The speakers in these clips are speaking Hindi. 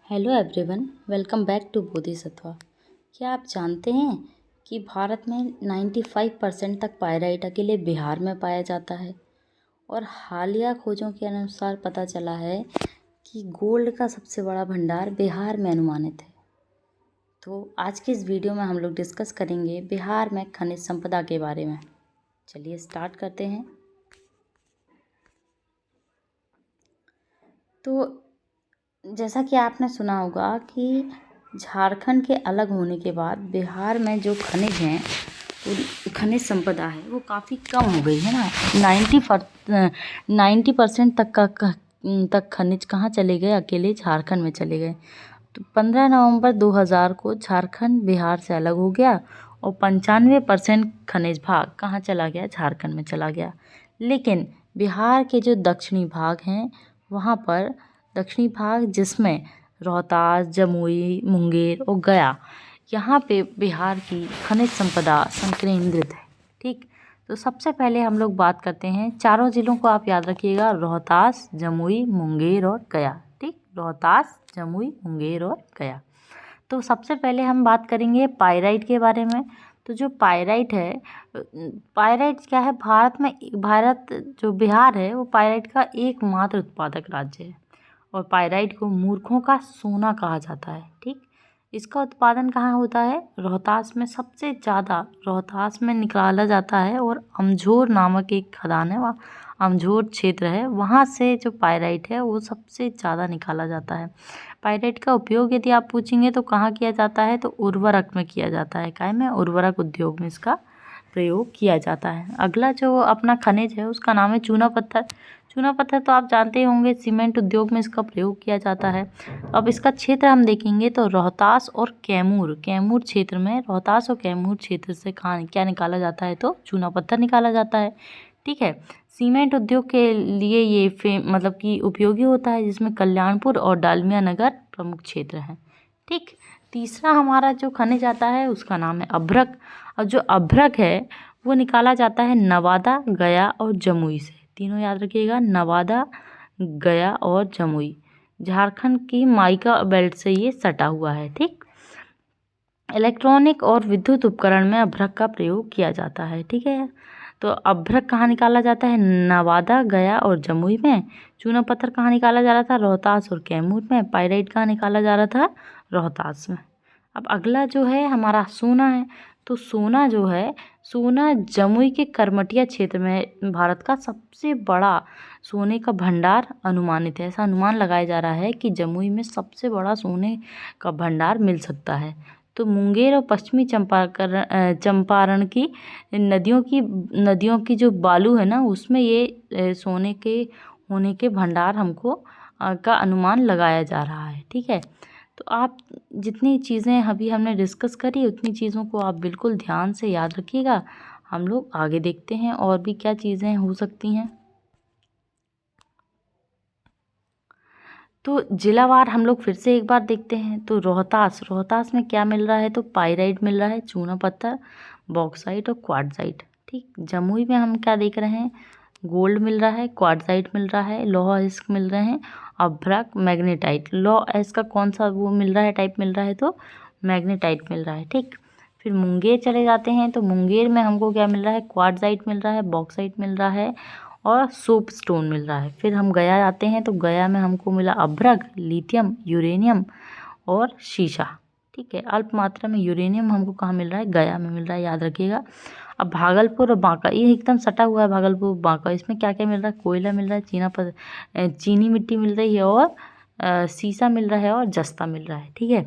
Hello everyone, welcome back to Bodhisattva. क्या आप जानते हैं कि भारत में 95% तक पाइराइट अकेले बिहार में पाया जाता है। और हालिया खोजों के अनुसार पता चला है कि गोल्ड का सबसे बड़ा भंडार बिहार में अनुमानित है। तो आज की इस वीडियो में हम लोग डिस्कस करेंगे बिहार में खनिज संपदा के बारे में। चलिए स्टार्ट करते हैं। तो जैसा कि आपने सुना होगा कि झारखंड के अलग होने के बाद बिहार में जो खनिज हैं, खनिज संपदा है वो काफ़ी कम हो गई है ना। 90% तक खनिज कहाँ चले गए? अकेले झारखंड में चले गए। तो 15 नवंबर 2000 को झारखंड बिहार से अलग हो गया और 95% खनिज भाग कहाँ चला गया? झारखंड में चला गया। लेकिन बिहार के जो दक्षिणी भाग हैं वहाँ पर दक्षिणी भाग जिसमें रोहतास, जमुई, मुंगेर और गया, यहाँ पे बिहार की खनिज संपदा संकेंद्रित है। ठीक, तो सबसे पहले हम लोग बात करते हैं, चारों जिलों को आप याद रखिएगा, रोहतास, जमुई, मुंगेर और गया। ठीक, रोहतास, जमुई, मुंगेर और गया। तो सबसे पहले हम बात करेंगे पाइराइट के बारे में। तो जो पाइराइट है, पाइराइट क्या है? भारत जो बिहार है वो पाइराइट का एकमात्र उत्पादक राज्य है और पाइराइट को मूर्खों का सोना कहा जाता है। ठीक, इसका उत्पादन कहाँ होता है? रोहतास में सबसे ज़्यादा रोहतास में निकाला जाता है और अमझोर नामक एक खदान है, वहाँ अमझोर क्षेत्र है, वहाँ से जो पाइराइट है वो सबसे ज़्यादा निकाला जाता है। पाइराइट का उपयोग यदि आप पूछेंगे तो कहाँ किया जाता है? तो उर्वरक में किया जाता है। काय में? उर्वरक उद्योग में इसका प्रयोग किया जाता है। अगला जो अपना खनिज है उसका नाम है चूना पत्थर। चूना पत्थर तो आप जानते होंगे, सीमेंट उद्योग में इसका प्रयोग किया जाता है। अब इसका क्षेत्र हम देखेंगे तो रोहतास और कैमूर क्षेत्र में, रोहतास और कैमूर क्षेत्र से क्या निकाला जाता है? तो चूना पत्थर निकाला जाता है। ठीक है, सीमेंट उद्योग के लिए ये मतलब कि उपयोगी होता है, जिसमें कल्याणपुर और डालमिया नगर प्रमुख क्षेत्र हैं। ठीक, तीसरा हमारा जो खनिज आता है उसका नाम है अभ्रक। और जो अभ्रक है वो निकाला जाता है नवादा, गया और जमुई से। तीनों याद रखिएगा, नवादा, गया और जमुई। झारखंड की माइका बेल्ट से ये सटा हुआ है। ठीक, इलेक्ट्रॉनिक और विद्युत उपकरण में अभ्रक का प्रयोग किया जाता है। ठीक है, तो अभ्रक कहाँ निकाला जाता है? नवादा, गया और जमुई में। चूना पत्थर कहाँ निकाला जा रहा था? रोहतास और कैमूर में। पाइराइट कहाँ निकाला जा रहा था? रोहतास में। अब अगला जो है हमारा सोना है। तो सोना जो है, सोना जमुई के करमटिया क्षेत्र में भारत का सबसे बड़ा सोने का भंडार अनुमानित है। ऐसा अनुमान लगाया जा रहा है कि जमुई में सबसे बड़ा सोने का भंडार मिल सकता है। तो मुंगेर और पश्चिमी चंपारण की नदियों की जो बालू है ना, उसमें ये सोने के होने के भंडार हमको का अनुमान लगाया जा रहा है। ठीक है, तो आप जितनी चीज़ें अभी हमने डिस्कस करी उतनी चीज़ों को आप बिल्कुल ध्यान से याद रखिएगा। हम लोग आगे देखते हैं और भी क्या चीज़ें हो सकती हैं। तो जिलावार हम लोग फिर से एक बार देखते हैं। तो रोहतास में क्या मिल रहा है? तो पाइराइट मिल रहा है, चूना पत्थर, बॉक्साइट और क्वार्टजाइट। ठीक, जमुई में हम क्या देख रहे हैं? गोल्ड मिल रहा है, क्वार्टजाइट मिल रहा है, लौह अयस्क मिल रहे हैं, अभ्रक, मैग्नेटाइट। लौह अयस्क का कौन सा वो मिल रहा है, टाइप मिल रहा है? तो मैग्नेटाइट मिल रहा है। ठीक, फिर मुंगेर चले जाते हैं। तो मुंगेर में हमको क्या मिल रहा है? क्वार्टजाइट मिल रहा है, बॉक्साइट मिल रहा है और सोप स्टोन मिल रहा है। फिर हम गया जाते हैं। तो गया में हमको मिला अभ्रक, लिथियम, यूरेनियम और शीशा। ठीक है, अल्प मात्रा में यूरेनियम हमको कहाँ मिल रहा है? गया में मिल रहा है, याद रखिएगा। अब भागलपुर और बांका, ये एकदम सटा हुआ है, भागलपुर बांका, इसमें क्या क्या मिल रहा है? कोयला मिल रहा है, चीनी मिट्टी मिल रही है और शीशा मिल रहा है और जस्ता मिल रहा है। ठीक है,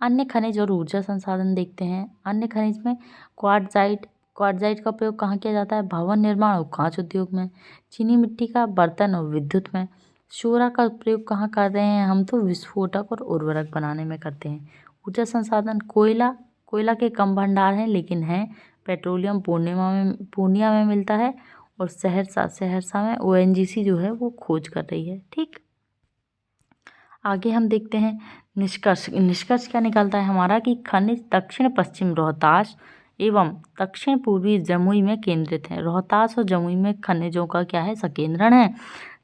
अन्य खनिज और ऊर्जा संसाधन देखते हैं। अन्य खनिज में क्वार्टजाइट का प्रयोग कहाँ किया जाता है? भवन निर्माण और कांच उद्योग में। चीनी मिट्टी का बर्तन और विद्युत में। शोरा का प्रयोग कहाँ कर रहे हैं हम? तो विस्फोटक और उर्वरक बनाने में करते हैं। ऊर्जा संसाधन, कोयला के कम भंडार हैं लेकिन हैं। पेट्रोलियम पूर्णिया में मिलता है और सहरसा में ONGC जो है वो खोज कर रही है। ठीक, आगे हम देखते हैं निष्कर्ष क्या निकलता है हमारा कि खनिज दक्षिण पश्चिम रोहतास एवं दक्षिण पूर्वी जमुई में केंद्रित है। रोहतास और जमुई में खनिजों का क्या है? संकेंद्रण है।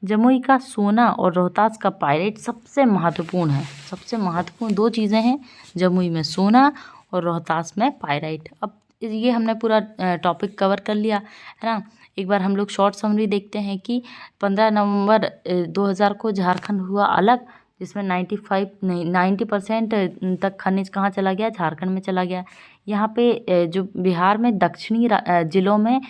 जमुई का सोना और रोहतास का पायरेट सबसे महत्वपूर्ण है। सबसे महत्वपूर्ण दो चीज़ें हैं, जमुई में सोना और रोहतास में पायराइट। अब ये हमने पूरा टॉपिक कवर कर लिया है ना। एक बार हम लोग शॉर्ट समरी देखते हैं कि 15 नवंबर 2000 को झारखंड हुआ अलग, जिसमें 90% तक खनिज कहाँ चला गया, झारखंड में चला गया। यहाँ पे जो बिहार में दक्षिणी जिलों में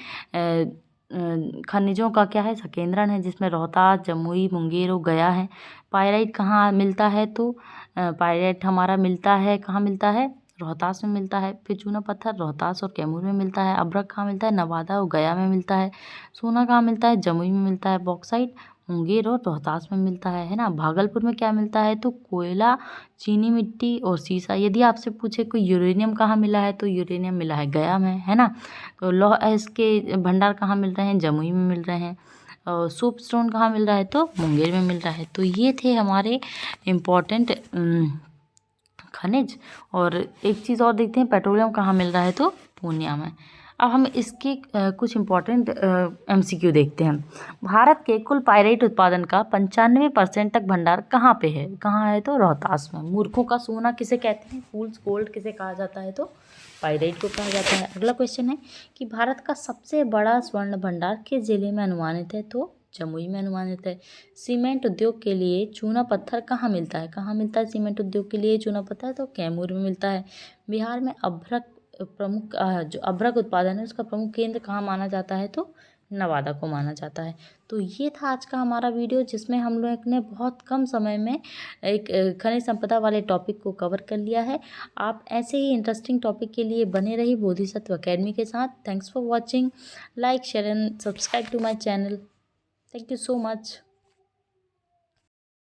खनिजों का क्या है, संकेंद्रण है, जिसमें रोहतास, जमुई, मुंगेर और गया है। पायराइट कहाँ मिलता है, तो पायराइट हमारा मिलता है, कहाँ मिलता है, रोहतास में मिलता है। फिर चूना पत्थर रोहतास और कैमूर में मिलता है। अभ्रक कहाँ मिलता है, नवादा और गया में मिलता है। सोना कहाँ मिलता है, जमुई में मिलता है। बॉक्साइट मुंगेर और रोहतास में मिलता है ना। भागलपुर में क्या मिलता है, तो कोयला, चीनी मिट्टी और सीसा। यदि आपसे पूछे कोई यूरेनियम कहाँ मिला है, तो यूरेनियम मिला है गया में, है ना। तो लौह इसके भंडार कहाँ मिल रहे हैं, जमुई में मिल रहे हैं। और सोप स्टोन कहाँ मिल रहा है, तो मुंगेर में मिल रहा है। तो ये थे हमारे इम्पोर्टेंट खनिज। और एक चीज़ और देखते हैं, पेट्रोलियम कहाँ मिल रहा है, तो पूर्णिया में। अब हम इसके कुछ इम्पोर्टेंट MCQ देखते हैं। भारत के कुल पायरेट उत्पादन का 95% तक भंडार कहाँ पे है, कहाँ है, तो रोहतास में। मूर्खों का सोना किसे कहते हैं, फूल्स गोल्ड किसे कहा जाता है, तो पायरेट को कहा जाता है। अगला क्वेश्चन है कि भारत का सबसे बड़ा स्वर्ण भंडार किस जिले में अनुमानित है, तो जमुई में अनुमानित है। सीमेंट उद्योग के लिए चूना पत्थर कहाँ मिलता है, कहाँ मिलता है सीमेंट उद्योग के लिए चूना पत्थर, तो कैमूर में मिलता है। बिहार में अभ्रक प्रमुख जो अभ्रक उत्पादन है उसका प्रमुख केंद्र कहाँ माना जाता है, तो नवादा को माना जाता है। तो ये था आज का हमारा वीडियो, जिसमें हम लोग ने बहुत कम समय में एक खनिज संपदा वाले टॉपिक को कवर कर लिया है। आप ऐसे ही इंटरेस्टिंग टॉपिक के लिए बने रहिए बोधिसत्व अकेडमी के साथ। Thanks for watching, like share and subscribe to my channel. Thank you so much.